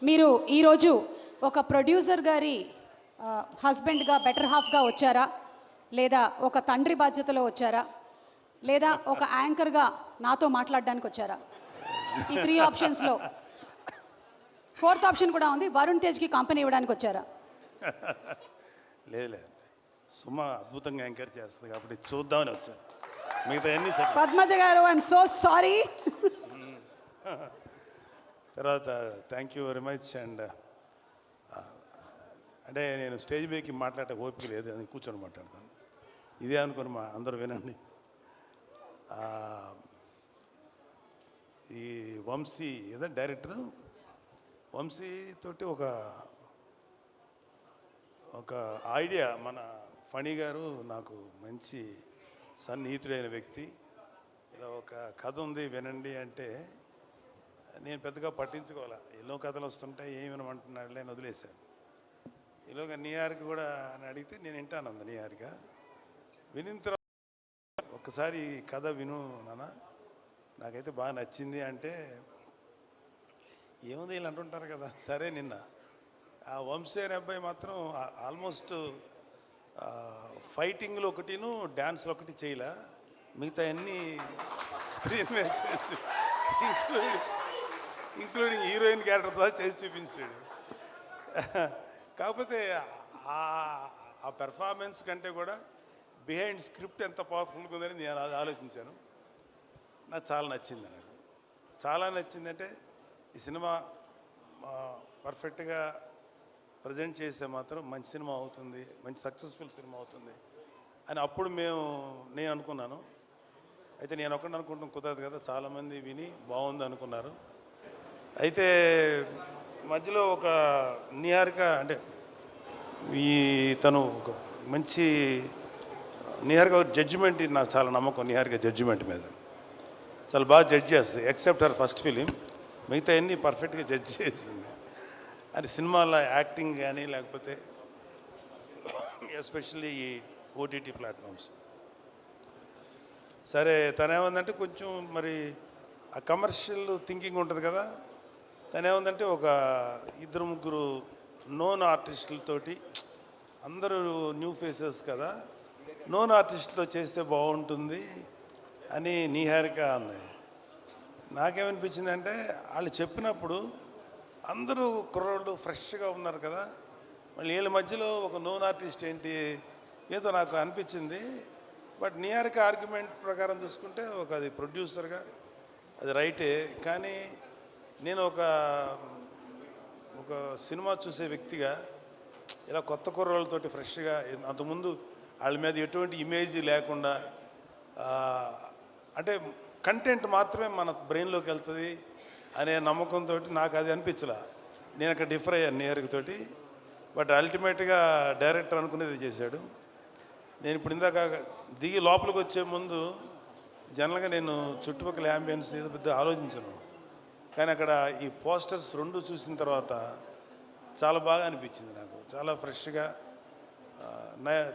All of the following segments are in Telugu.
మీరు ఈరోజు ఒక ప్రొడ్యూసర్ గారి హస్బెండ్గా బెటర్ హాఫ్గా వచ్చారా, లేదా ఒక తండ్రి బాధ్యతలో వచ్చారా, లేదా ఒక యాంకర్గా నాతో మాట్లాడడానికి వచ్చారా? ఈ 3 ఆప్షన్స్లో 4th ఆప్షన్ కూడా ఉంది, వరుణ్ తేజ్కి కంపెనీ ఇవ్వడానికి వచ్చారా? లేదు సుమ అద్భుతంగా ఎంకరేజ్ చేస్తుంది కాబట్టి చూద్దామని వచ్చాను. మిగతా అన్ని పద్మజ గారు, ఐఎమ్ సో సారీ. తర్వాత thank you very much. And అంటే నేను స్టేజ్ మీదకి మాట్లాడే ఓపిక లేదు, అని కూర్చొని మాట్లాడతాను. ఇదే అనుకుని మా అందరూ వినండి. ఈ వంశీ ఏదో డైరెక్టర్ వంశీ తోటి ఒక ఐడియా, మన ఫణి గారు నాకు మంచి సన్నిహితుడైన వ్యక్తి, ఇలా ఒక కథ ఉంది వినండి అంటే నేను పెద్దగా పట్టించుకోవాలా, ఎన్నో కథలు వస్తుంటాయి ఏమి వినమంటున్నాడు నేను వదిలేశాను. ఈలోగా న్యూయార్క్ కూడా అని అడిగితే నేను వింటాను అంది. న్యూయార్క్ వినిన తర్వాత ఒక్కసారి కథ విను నాన్న, నాకైతే బాగా నచ్చింది అంటే ఏముంది వీళ్ళు అంటుంటారు కదా. సరే నిన్న ఆ వంశీ అనే అబ్బాయి మాత్రం ఆల్మోస్ట్ ఫైటింగ్లో ఒకటిను డ్యాన్స్లో ఒకటి చేయలే, మిగతా అన్నీ స్క్రీన్ మీద చేసి ఇంక్లూడింగ్ హీరోయిన్ క్యారెక్టర్తో చేసి చూపించాడు. కాకపోతే ఆ పెర్ఫార్మెన్స్ కంటే కూడా బిహైండ్ స్క్రిప్ట్ ఎంత పవర్ఫుల్గా ఉందని నేను అది ఆలోచించాను. నాకు చాలా నచ్చింది. నాకు చాలా నచ్చిందంటే ఈ సినిమా పర్ఫెక్ట్గా ప్రజెంట్ చేస్తే మాత్రం మంచి సినిమా అవుతుంది, మంచి సక్సెస్ఫుల్ సినిమా అవుతుంది అని అప్పుడు నేను అనుకున్నాను. అయితే నేను ఒకటి అనుకుంటాం కుదరదు కదా, చాలామంది విని బాగుంది అనుకున్నారు. అయితే మధ్యలో ఒక న్యూయార్క్ అంటే తను ఒక మంచి న్యూయార్క్ జడ్జిమెంట్, నాకు చాలా నమ్మకం న్యూయార్క్ జడ్జిమెంట్ మీద, చాలా బాగా జడ్జ్ చేస్తుంది. ఎక్సెప్ట్ హర్ ఫస్ట్ ఫిలిం, మిగతా అన్నీ పర్ఫెక్ట్గా జడ్జ్ చేసింది. అది సినిమాలో యాక్టింగ్ కానీ లేకపోతే ఎస్పెషల్లీ ఈ ఓటీటీ ప్లాట్ఫామ్స్. సరే తనేముందంటే కొంచెం మరి ఆ కమర్షియల్ థింకింగ్ ఉంటుంది కదా, తనేముందంటే ఒక 2-3 నోన్ ఆర్టిస్టులతోటి, అందరూ న్యూ ఫేసెస్ కదా, నోన్ ఆర్టిస్టులతో చేస్తే బాగుంటుంది అని న్యూయార్క్ అంది. నాకేమనిపించింది అంటే వాళ్ళు చెప్పినప్పుడు అందరూ కుర్రోళ్ళు ఫ్రెష్గా ఉన్నారు కదా, మళ్ళీ వీళ్ళ మధ్యలో ఒక నోన్ ఆర్టిస్ట్ ఏంటి ఏదో నాకు అనిపించింది. బట్ న్యూయార్క్ ఆర్గ్యుమెంట్ ప్రకారం చూసుకుంటే అది ప్రొడ్యూసర్గా అది రైటే, కానీ నేను ఒక సినిమా చూసే వ్యక్తిగా ఇలా కొత్త కుర్రోళ్ళతోటి ఫ్రెష్గా, అంతకుముందు వాళ్ళ మీద ఎటువంటి ఇమేజ్ లేకుండా, అంటే కంటెంట్ మాత్రమే మన బ్రెయిన్లోకి వెళ్తుంది అనే నమ్మకంతో నాకు అది అనిపించలే. నేను అక్కడ డిఫర్ అయ్యాను న్యూయార్క్ తోటి. బట్ అల్టిమేట్గా డైరెక్టర్ అనుకునేది చేశాడు. నేను ఇప్పుడు ఇందాక దిగి లోపలికి వచ్చే ముందు జనరల్గా నేను చుట్టుపక్కల యాంబియన్స్ ఏదో పెద్ద ఆలోచించను, కానీ అక్కడ ఈ పోస్టర్స్ 2 చూసిన తర్వాత చాలా బాగా అనిపించింది. నాకు చాలా ఫ్రెష్గా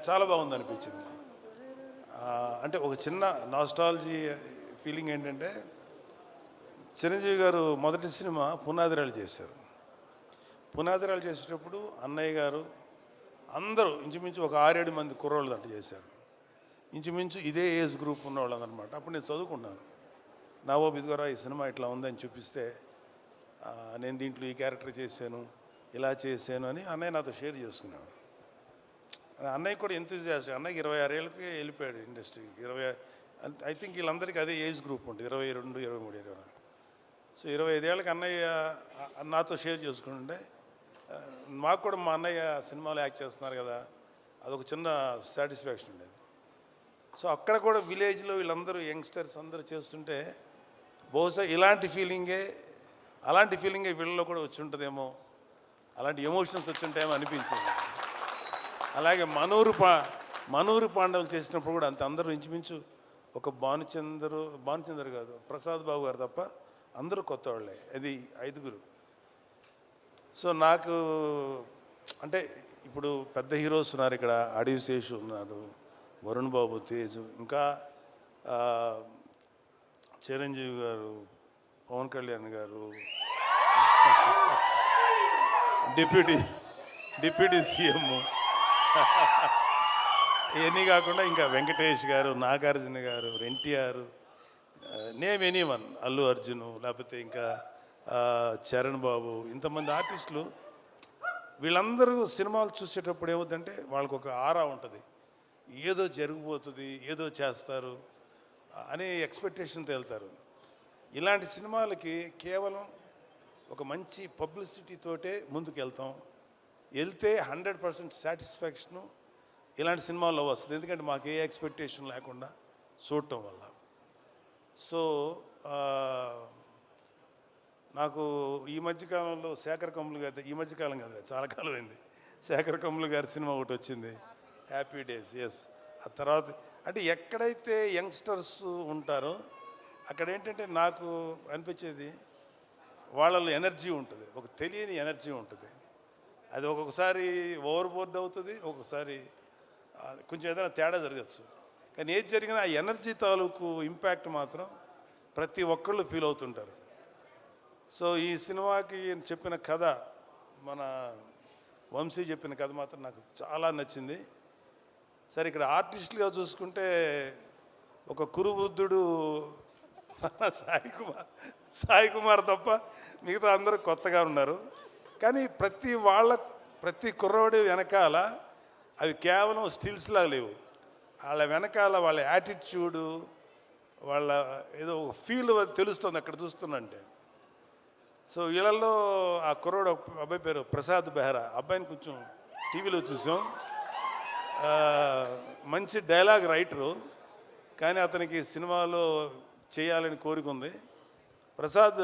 చాలా బాగుంది అనిపించింది. అంటే ఒక చిన్న నాస్టాలజీ ఫీలింగ్ ఏంటంటే, చిరంజీవి గారు మొదటి సినిమా పునాదిరాలు చేశారు. పునాదిరాలు చేసేటప్పుడు అన్నయ్య గారు అందరూ ఇంచుమించు ఒక 6-7 మంది కుర్రోళ్ళు అంట చేశారు. ఇంచుమించు ఇదే ఏజ్ గ్రూప్ ఉన్నవాళ్ళు అనమాట. అప్పుడు నేను చదువుకున్నాను. నవాబ్ ఇదిగోరా ఈ సినిమా ఇట్లా ఉందని చూపిస్తే, నేను దీంట్లో ఈ క్యారెక్టర్ చేశాను, ఇలా చేశాను అని అన్నయ్య నాతో షేర్ చేసుకున్నాను. అన్నయ్య కూడా ఎంతూజియాస్టిక్. అన్నయ్యకి 26 ఏళ్ళకి వెళ్ళిపోయాడు ఇండస్ట్రీకి. ఐ థింక్ వీళ్ళందరికీ అదే ఏజ్ గ్రూప్ ఉంటుంది, 22, 23, 24. సో 25 ఏళ్ళకి అన్నయ్య నాతో షేర్ చేసుకుంటుంటే, మాకు కూడా మా అన్నయ్య సినిమాలో యాక్ట్ చేస్తున్నారు కదా, అదొక చిన్న సాటిస్ఫాక్షన్ ఉండేది. సో అక్కడ కూడా విలేజ్లో వీళ్ళందరూ యంగ్స్టర్స్ అందరూ చేస్తుంటే బహుశా అలాంటి ఫీలింగే వీళ్ళలో కూడా వచ్చి ఉంటుందేమో, అలాంటి ఎమోషన్స్ వచ్చి ఉంటాయేమో అనిపించింది. అలాగే మనూరు పాండవులు చేసినప్పుడు కూడా అంత అందరూ ఇంచుమించు ఒక భానుచందర్ కాదు, ప్రసాద్ బాబు గారు తప్ప అందరూ కొత్త వాళ్ళే, అది 5గురు. సో నాకు అంటే ఇప్పుడు పెద్ద హీరోస్ ఉన్నారు ఇక్కడ, అడవి శేషు ఉన్నారు, వరుణ్ బాబు, తేజు, ఇంకా చిరంజీవి గారు, పవన్ కళ్యాణ్ గారు, డిప్యూటీ డిప్యూటీ సీఎం ఇవన్నీ కాకుండా ఇంకా వెంకటేష్ గారు, నాగార్జున గారు, ఎన్టీఆర్, నేమ్ ఎనీవన్, అల్లు అర్జును, లేకపోతే ఇంకా చరణ్ బాబు, ఇంతమంది ఆర్టిస్టులు వీళ్ళందరూ సినిమాలు చూసేటప్పుడు ఏమవుతుందంటే వాళ్ళకు ఒక ఆరా ఉంటుంది, ఏదో జరిగిపోతుంది, ఏదో చేస్తారు అనే ఎక్స్పెక్టేషన్తో వెళ్తారు. ఇలాంటి సినిమాలకి కేవలం ఒక మంచి పబ్లిసిటీతోటే ముందుకు వెళ్తే 100% సాటిస్ఫాక్షను ఇలాంటి సినిమాల్లో వస్తుంది. ఎందుకంటే మాకు ఏ ఎక్స్పెక్టేషన్ లేకుండా చూడటం వల్ల. సో నాకు ఈ మధ్యకాలంలో శేఖర్ కమ్ములు గారి, ఈ మధ్యకాలం కాదు చాలా కాలం అయింది, శేఖర్ కమ్ములు గారి సినిమా ఒకటి వచ్చింది, హ్యాపీ డేస్. ఎస్, ఆ తర్వాత అంటే ఎక్కడైతే యంగ్స్టర్స్ ఉంటారో అక్కడ ఏంటంటే నాకు అనిపించేది వాళ్ళలో ఎనర్జీ ఉంటుంది, ఒక తెలియని ఎనర్జీ ఉంటుంది. అది ఒక్కొక్కసారి ఓవర్బోర్డ్ అవుతుంది, ఒక్కొక్కసారి కొంచెం ఏదైనా తేడా జరగచ్చు. కానీ ఏది జరిగినా ఆ ఎనర్జీ తాలూకు ఇంపాక్ట్ మాత్రం ప్రతి ఒక్కళ్ళు ఫీల్ అవుతుంటారు. సో ఈ సినిమాకి చెప్పిన కథ, మన వంశీ చెప్పిన కథ మాత్రం నాకు చాలా నచ్చింది. సరే, ఇక్కడ ఆర్టిస్టులుగా చూసుకుంటే ఒక కురువృద్ధుడు సాయి కుమార్ తప్ప మిగతా అందరూ కొత్తగా ఉన్నారు. కానీ ప్రతి కుర్రవాడి వెనకాల అవి కేవలం స్టిల్స్లా లేవు, వాళ్ళ వెనకాల వాళ్ళ యాటిట్యూడు, వాళ్ళ ఏదో ఒక ఫీల్ తెలుస్తుంది అక్కడ చూస్తున్నంటే. సో వీళ్ళల్లో ఆ కుర్రోడు అబ్బాయి పేరు ప్రసాద్ బెహ్రా, అబ్బాయిని కొంచెం టీవీలో చూసాం. మంచి డైలాగ్ రైటరు, కానీ అతనికి సినిమాలో చేయాలని కోరిక ఉంది. Prasad,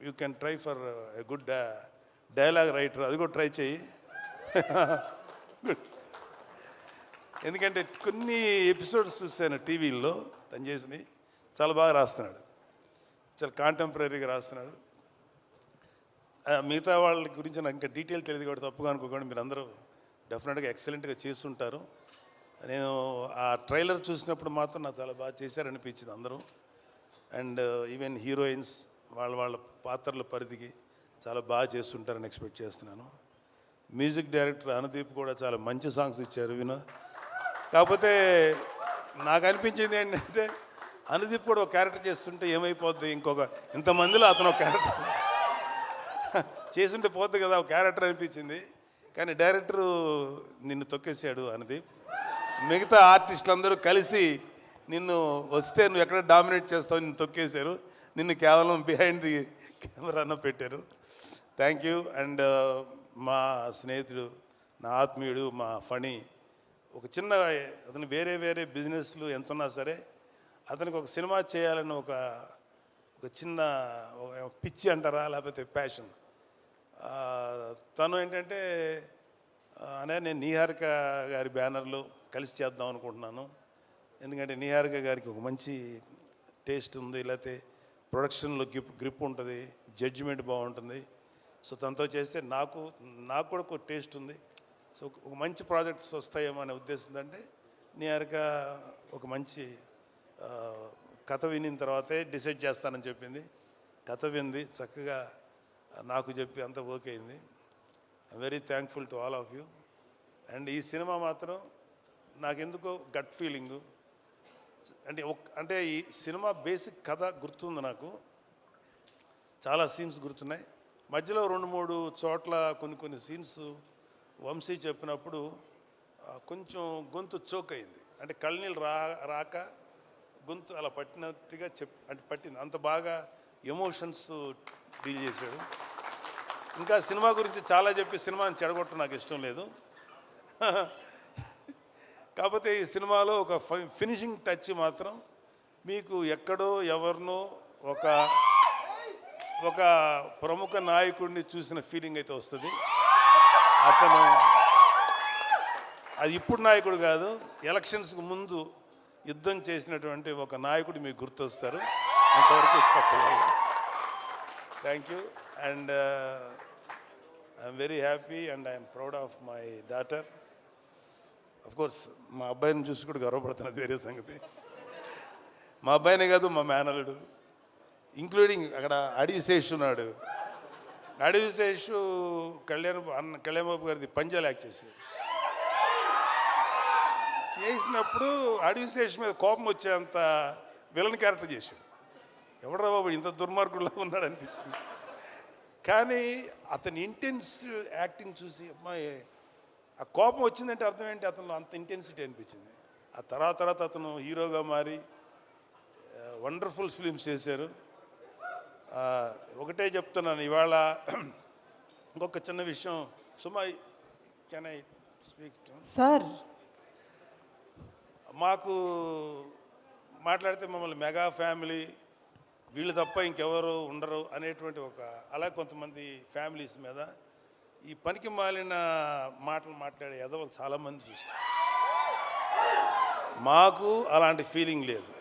you can try for a good dialogue writer, అది కూడా ట్రై చేయి. ఎందుకంటే కొన్ని ఎపిసోడ్స్ చూశాను టీవీల్లో తను చేసింది, చాలా బాగా రాస్తున్నాడు, చాలా కాంటెంపరీగా రాస్తున్నాడు. మిగతా వాళ్ళ గురించి నాకు ఇంకా డీటెయిల్ తెలియదు కాబట్టి తప్పుగా అనుకోకుండా మీరు అందరూ డెఫినెట్గా ఎక్సలెంట్గా చేస్తుంటారు. నేను ఆ ట్రైలర్ చూసినప్పుడు మాత్రం నాకు చాలా బాగా చేశారనిపించింది అందరూ. అండ్ ఈవెన్ హీరోయిన్స్ వాళ్ళ పాత్రల పరిధికి చాలా బాగా చేస్తుంటారని ఎక్స్పెక్ట్ చేస్తున్నాను. మ్యూజిక్ డైరెక్టర్ అనుదీప్ కూడా చాలా మంచి సాంగ్స్ ఇచ్చారు కాకపోతే నాకు అనిపించింది ఏంటంటే అనుదీప్ కూడా ఒక క్యారెక్టర్ చేస్తుంటే ఏమైపోద్ది, ఇంతమందిలో అతను ఒక క్యారెక్టర్ చేస్తుంటే పోద్ది కదా ఒక క్యారెక్టర్ అనిపించింది. కానీ డైరెక్టరు నిన్ను తొక్కేసాడు అనుదీప్. మిగతా ఆర్టిస్టులు అందరూ కలిసి నిన్ను వస్తే నువ్వు ఎక్కడ డామినేట్ చేస్తావు నిన్ను తొక్కేశారు, నిన్ను కేవలం బిహైండ్ ది కెమెరాను పెట్టారు. Thank you. అండ్ మా స్నేహితుడు, నా ఆత్మీయుడు, మా ఫణి, ఒక చిన్న అతను వేరే బిజినెస్లు ఎంతున్నా సరే అతనికి ఒక సినిమా చేయాలని ఒక చిన్న పిచ్చి అంటారా లేకపోతే ప్యాషన్. తను ఏంటంటే నేను నిహారిక గారి బ్యానర్లో కలిసి చేద్దాం అనుకుంటున్నాను. ఎందుకంటే నిహారిక గారికి ఒక మంచి టేస్ట్ ఉంది, లేకపోతే ప్రొడక్షన్లో గ్రిప్ ఉంటుంది, జడ్జిమెంట్ బాగుంటుంది. సో తనతో చేస్తే నాకు కూడా ఒక టేస్ట్ ఉంది. సో ఒక మంచి ప్రాజెక్ట్స్ వస్తాయేమో అనే ఉద్దేశం. అంటే నిహారిక ఒక మంచి కథ వినిన తర్వాతే డిసైడ్ చేస్తానని చెప్పింది. కథ వింది, చక్కగా నాకు చెప్పి అంత ఓకే అయింది. I'm very thankful to all of you. And ఈ సినిమా మాత్రం నాకెందుకో గట్ ఫీలింగు, అంటే ఈ సినిమా బేసిక్ కథ గుర్తుంది నాకు, చాలా సీన్స్ గుర్తున్నాయి. మధ్యలో 2-3 చోట్ల కొన్ని సీన్స్ వంశీ చెప్పినప్పుడు కొంచెం గొంతు చోక్ అయింది. అంటే కళ్ళనీళ్ళు రాక గొంతు అలా పట్టినట్టుగా పట్టింది. అంత బాగా ఎమోషన్స్ డీల్ చేశాడు. ఇంకా సినిమా గురించి చాలా చెప్పి సినిమాని చెడగొట్టడం నాకు ఇష్టం లేదు. కాకపోతే ఈ సినిమాలో ఒక ఫినిషింగ్ టచ్ మాత్రం మీకు ఎక్కడో ఎవరినో ఒక ప్రముఖ నాయకుడిని చూసిన ఫీలింగ్ అయితే వస్తుంది. అతను అది ఇప్పుడు నాయకుడు కాదు, ఎలక్షన్స్కి ముందు యుద్ధం చేసినటువంటి ఒక నాయకుడు మీకు గుర్తొస్తారు. అంతవరకు చెప్పలేదు. Thank you. And I'm very happy and I'm proud of my daughter. Of course మా అబ్బాయిని చూసి కూడా గర్వపడుతున్నది వేరే సంగతి. మా అబ్బాయినే కాదు, మా మేనలుడు, ఇంక్లూడింగ్ అక్కడ అడిశేష్ ఉన్నాడు, అడవి శేషు కళ్యాణ్ బాబు గారిది పంజాలు యాక్ట్ చేసినప్పుడు అడవి శేషు మీద కోపం వచ్చేంత విలన్ క్యారెక్టర్ చేశాడు. ఎవడరా బాబు ఇంత దుర్మార్గుల్లో ఉన్నాడు అనిపించింది. కానీ అతని ఇంటెన్స్ యాక్టింగ్ చూసి అమ్మాయి ఆ కోపం వచ్చిందంటే అర్థం ఏంటి, అతను అంత ఇంటెన్సిటీ అనిపించింది. ఆ తర్వాత అతను హీరోగా మారి వండర్ఫుల్ ఫిలిమ్స్ చేశారు. ఒకటే చెప్తున్నాను ఇవాళ ఇంకొక చిన్న విషయం. Suma, can I speak to sir? మాకు మాట్లాడితే మమ్మల్ని మెగా ఫ్యామిలీ, వీళ్ళు తప్ప ఇంకెవరు ఉండరు అనేటువంటి అలా కొంతమంది ఫ్యామిలీస్ మీద ఈ పనికి మాలిన మాటలు మాట్లాడే ఎదవలు చాలామంది చూస్తారు. మాకు అలాంటి ఫీలింగ్ లేదు.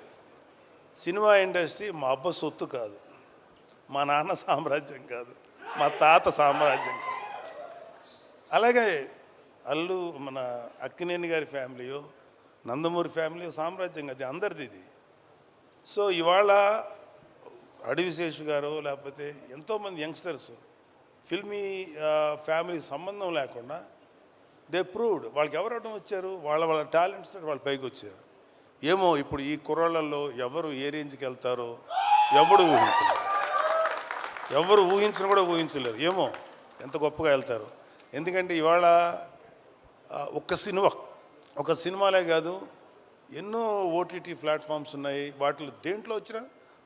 సినిమా ఇండస్ట్రీ మా అబ్బ సొత్తు కాదు, మా నాన్న సామ్రాజ్యం కాదు, మా తాత సామ్రాజ్యం కాదు. అలాగే మన అక్కినేని గారి ఫ్యామిలీయో నందమూరి ఫ్యామిలీ సామ్రాజ్యం, అది అందరిది ఇది. సో ఇవాళ అడవి శేషు గారు లేకపోతే ఎంతోమంది యంగ్స్టర్స్ ఫిల్మీ ఫ్యామిలీ సంబంధం లేకుండా దే ప్రూవ్డ్. వాళ్ళకి ఎవరు అడ్డం వచ్చారు? వాళ్ళ టాలెంట్స్ వాళ్ళు పైకి వచ్చారు. ఏమో ఇప్పుడు ఈ కుర్రాళ్ళల్లో ఎవరు ఏ రేంజ్కి వెళ్తారో ఎవరు ఊహించిన కూడా ఊహించలేరు. ఏమో ఎంత గొప్పగా వెళ్తారు. ఎందుకంటే ఇవాళ ఒక సినిమాలే కాదు, ఎన్నో ఓటీటీ ప్లాట్ఫామ్స్ ఉన్నాయి. వాటిలో దేంట్లో వచ్చినా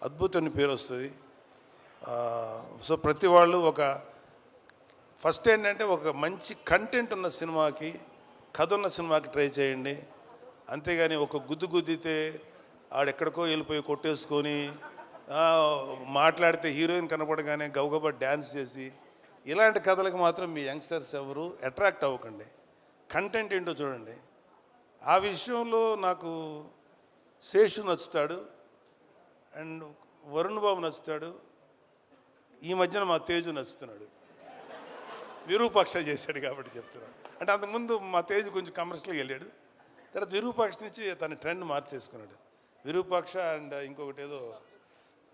అద్భుతమైన పేరు వస్తుంది. సో ప్రతి వాళ్ళు ఫస్ట్ ఏంటంటే ఒక మంచి కంటెంట్ ఉన్న సినిమాకి, కథ ఉన్న సినిమాకి ట్రై చేయండి. అంతేగాని ఒక గుద్దితే ఆడెక్కడికో వెళ్ళిపోయి కొట్టేసుకొని మాట్లాడితే హీరోయిన్ కనపడగానే గబగబా డ్యాన్స్ చేసి ఇలాంటి కథలకు మాత్రం మీ యంగ్స్టర్స్ ఎవరు అట్రాక్ట్ అవ్వకండి. కంటెంట్ ఏంటో చూడండి. ఆ విషయంలో నాకు శేషు నచ్చుతాడు అండ్ వరుణ్ బాబు నచ్చుతాడు. ఈ మధ్యన మా తేజు నచ్చుతున్నాడు. విరూపాక్ష చేశాడు కాబట్టి చెప్తున్నాడు. అంటే అంతకుముందు మా తేజు కొంచెం కమర్షియల్గా వెళ్ళాడు, తర్వాత విరూపాక్ష నుంచి తన ట్రెండ్ మార్చేసుకున్నాడు. విరూపాక్ష అండ్ ఇంకొకటి ఏదో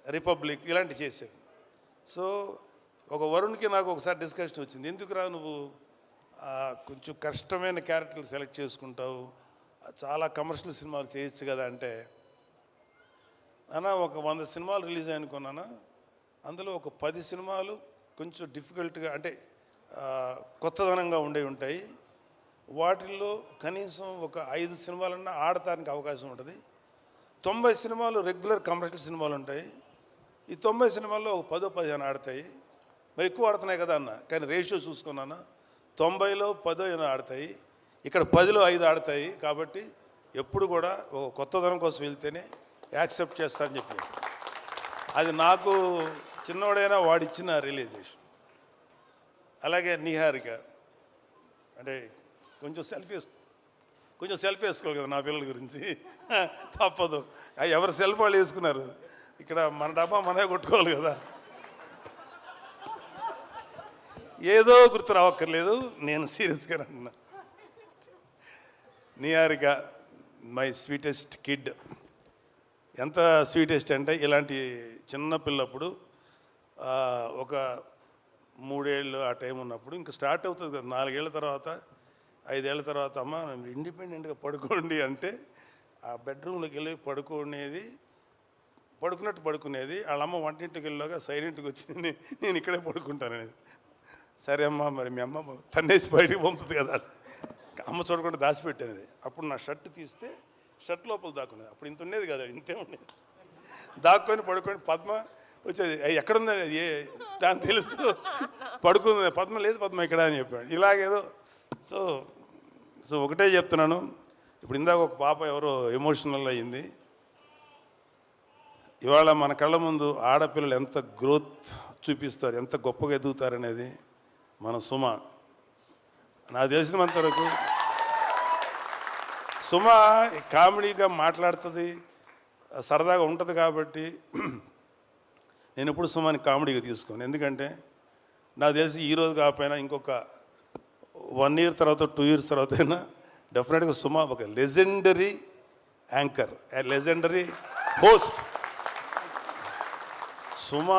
రిపబ్లిక్ ఇలాంటి చేశాడు. సో ఒక వరుణ్కి నాకు ఒకసారి డిస్కషన్ వచ్చింది, ఎందుకురా నువ్వు కొంచెం కష్టమైన క్యారెక్టర్లు సెలెక్ట్ చేసుకుంటావు, చాలా కమర్షియల్ సినిమాలు చేయొచ్చు కదా అంటే, నాన్న ఒక 100 సినిమాలు రిలీజ్ అనుకున్నాను, అందులో ఒక 10 సినిమాలు కొంచెం డిఫికల్ట్గా అంటే కొత్తదనంగా ఉంటాయి. వాటిల్లో కనీసం ఒక 5 సినిమాలన్నా ఆడటానికి అవకాశం ఉంటుంది. 90 సినిమాలు రెగ్యులర్ కమర్షియల్ సినిమాలు ఉంటాయి. ఈ 90 సినిమాల్లో ఒక 10-15 ఆడతాయి. మరి ఎక్కువ ఆడుతున్నాయి కదా అన్న, కానీ రేషియో చూసుకున్నాను, 90లో 10 ఆడతాయి, ఇక్కడ 10లో 5 ఆడతాయి. కాబట్టి ఎప్పుడు కూడా ఒక కొత్తదనం కోసం వెళ్తేనే యాక్సెప్ట్ చేస్తానని చెప్పి, అది నాకు చిన్నవాడైనా వాడిచ్చిన రియలైజేషన్. అలాగే నిహారిక అంటే కొంచెం సెల్ఫీ వేసుకోవాలి కదా నా పిల్లల గురించి, తప్పదు. ఎవరు సెల్ఫ్ వాళ్ళు వేసుకున్నారు, ఇక్కడ మన డబ్బా మనమే కొట్టుకోవాలి కదా. ఏదో గుర్తు రావక్కర్లేదు, నేను సీరియస్గా అంటున్నా. Niharika my sweetest kid. ఎంత స్వీటెస్ట్ అంటే ఇలాంటి చిన్న పిల్లప్పుడు ఒక 3 ఏళ్ళు ఆ టైం ఉన్నప్పుడు ఇంకా స్టార్ట్ అవుతుంది కదా, 4 ఏళ్ళ తర్వాత 5 ఏళ్ళ తర్వాత అమ్మ ఇండిపెండెంట్గా పడుకోండి అంటే ఆ బెడ్రూమ్లోకి వెళ్ళి పడుకునేది. వాళ్ళమ్మ వంటింటికి వెళ్ళాక సైలెంట్గా వచ్చింది, నేను ఇక్కడే పడుకుంటాననేది. సరే అమ్మ, మరి మీ అమ్మ తన్నేసి బయటికి పంపుతుంది కదా, అమ్మ చూడకుండా దాచిపెట్టేది. అప్పుడు నా షర్ట్ తీస్తే షర్ట్ లోపల దాక్కునేది. అప్పుడు ఇంత ఉండేది కదా, ఇంతే ఉండేది. దాక్కొని పడుకొని పద్మ వచ్చేది, ఎక్కడుందని దాని తెలుసు, పడుకుంది. పద్మ లేదు, పద్మ ఇక్కడ అని చెప్పాడు. ఇలాగేదో. సో ఒకటే చెప్తున్నాను, ఇప్పుడు ఇందాక ఒక పాప ఎవరో ఎమోషనల్ అయ్యింది. ఇవాళ మన కళ్ళ ముందు ఆడపిల్లలు ఎంత గ్రోత్ చూపిస్తారు, ఎంత గొప్పగా ఎదుగుతారనేది మన సుమ. నాకు తెలిసినంత వరకు సుమ కామెడీగా మాట్లాడుతుంది, సరదాగా ఉంటుంది. కాబట్టి నేను ఎప్పుడు సుమాని కామెడీగా తీసుకోను. ఎందుకంటే నాకు తెలిసి ఈరోజు కాకపోయినా ఇంకొక 1 year తర్వాత 2 years తర్వాత అయినా డెఫినెట్గా సుమ ఒక legendary anchor, legendary host. Suma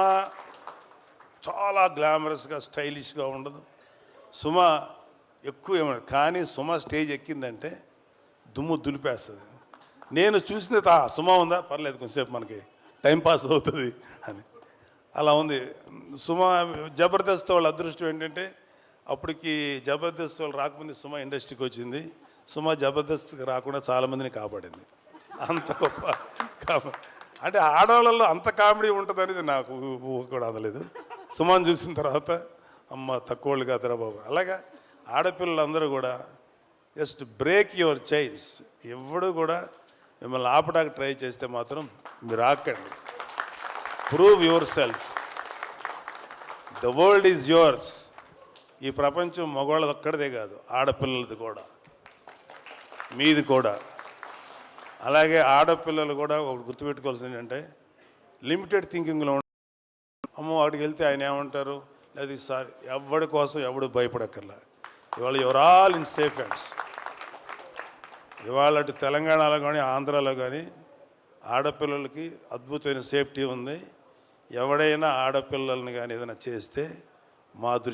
చాలా గ్లామరస్గా స్టైలిష్గా ఉండదు. సుమ ఎక్కువ ఏమన్నా, కానీ సుమ స్టేజ్ ఎక్కిందంటే దుమ్ము దులిపేస్తుంది. నేను చూసిన సుమ ఉందా పర్లేదు కొంచెంసేపు మనకి టైం పాస్ అవుతుంది అని, అలా ఉంది సుమ. జబర్దస్త్ వాళ్ళ అదృష్టం ఏంటంటే అప్పటికి జబర్దస్త్ వాళ్ళు రాకముందు సుమ ఇండస్ట్రీకి వచ్చింది. సుమ జబర్దస్త్కి రాకుండా చాలామందిని కాపాడింది. అంత గొప్ప అంటే ఆడవాళ్ళలో అంత కామెడీ ఉంటుంది అనేది నాకు ఊహ కూడా అందలేదు. సుమని చూసిన తర్వాత అమ్మ తక్కువ వాళ్ళు కాదురా బాబు. అలాగా ఆడపిల్లలందరూ కూడా జస్ట్ బ్రేక్ యువర్ చైన్స్. ఎవడు కూడా మిమ్మల్ని ఆపడానికి ట్రై చేస్తే మాత్రం మీరు ఆకండి. Prove yourself. The world is yours. ఈ ప్రపంచం మగవాళ్ళది ఒక్కడిదే కాదు, ఆడపిల్లలది కూడా, మీది కూడా. అలాగే ఆడపిల్లలు కూడా ఒకటి గుర్తుపెట్టుకోవాల్సింది ఏంటంటే లిమిటెడ్ థింకింగ్లో అమ్మో వాడికి వెళ్తే ఆయన ఏమంటారు లేదా సార్ ఎవడి కోసం ఎవడు భయపడక్కర్లా. ఇవాళ your all in safe hands. ఇవాళ అటు తెలంగాణలో కానీ ఆంధ్రాలో కానీ ఆడపిల్లలకి అద్భుతమైన సేఫ్టీ ఉంది. ఎవడైనా ఆడపిల్లల్ని కానీ ఏదైనా చేస్తే మా దృష్టి